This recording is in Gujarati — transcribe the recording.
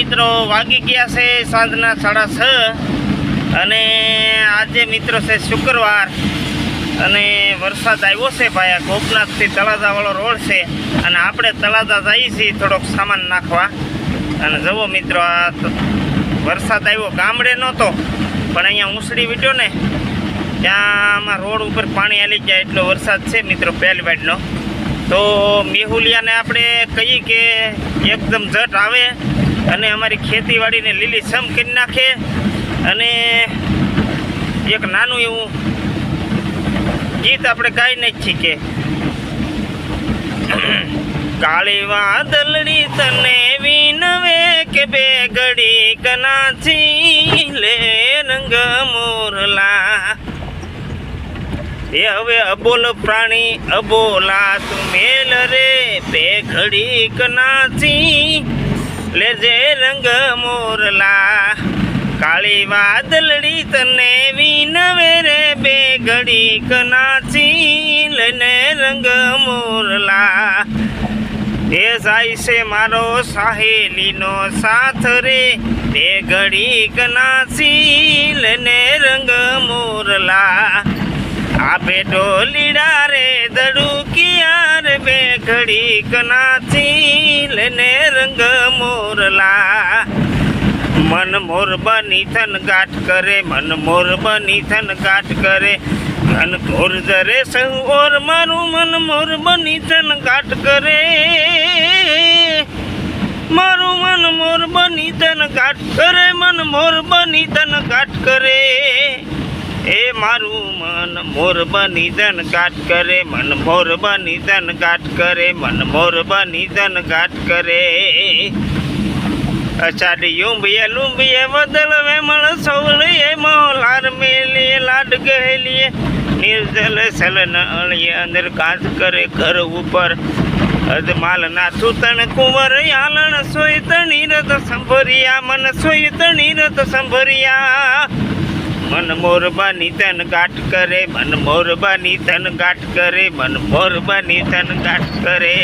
મિત્રો વાગી ગયા છે સાંજના 6:30 અને આજે મિત્રો છે શુક્રવાર અને વરસાદ આવ્યો છે ભાઈ. ગોપનાથથી તળાજાવાળો રોડ છે અને આપણે તળાજા જઈએ છીએ થોડોક સામાન નાખવા. અને જુઓ મિત્રો, આ વરસાદ આવ્યો, ગામડે નહોતો પણ અહીંયા ઊંસડી વીટ્યો ને ત્યાંમાં રોડ ઉપર પાણી હાલી જાય એટલો વરસાદ છે મિત્રો પહેલી વાડનો. તો મેહુલિયાને આપણે કહીએ કે એકદમ જટ આવે અને અમારી ખેતીવાડીને લીલીછમ કરી નાખે. અને એક નાનું એવું ગીત આપણે ગાઈને જ છીએ કે કાળી વાદળડી તને વિનવે કે બે ઘડી કનાથી લે રંગ મોરલા. એ હવે અબોલ પ્રાણી અબોલા તું મેલ રે બે ઘડી કનાથી લેજે રંગ મોરલા. કાળી વાદળડી તને વિનવે રે બે ઘડી કનાથી લઈને રંગ મોરલા. એ જાય છે મારો સાહેલીનો સાથ રે બે ઘડી કનાથી લઈને રંગ મોરલા. આપે ડોલીડા રે દડુકિયા રે બે ઘડી કનાથી લઈને રંગ મોરલા. મન મોર બની થન ગાંઠ કરે, મન મોર બની થન ગાંઠ કરે, ઘન ઘોર જરે સહુ ઓર મારું મન મોર બની થન ગાંઠ કરે. મારું મન મોર બની થન ગાંઠ કરે, મન મોર બની થન ગાંઠ કરે. એ મારું મન મોર બની ધન ગાંઠ કરે, મન મોર બની ધન ગાંઠ કરે, મન મોર બની ધન ગાંઠ કરે. અષાઢી લુંબીએ વદલ વેમળ સવળીએ મોલાર મેલીએ લાડ ગહેલીએ નિર્જલ સલન અળીએ અંદર કાંચ કરે ઘર ઉપર અજમાલના થૂતણ કુંવર આલણ સોય તણી રથ સંભરિયા, મન સોય તણી રથ સંભરિયા. મન મોર બની ધન ગાંઠ કરે, મન મોર બની ધન ગાંઠ કરે, મન મોર બની ધન ગાંઠ કરે.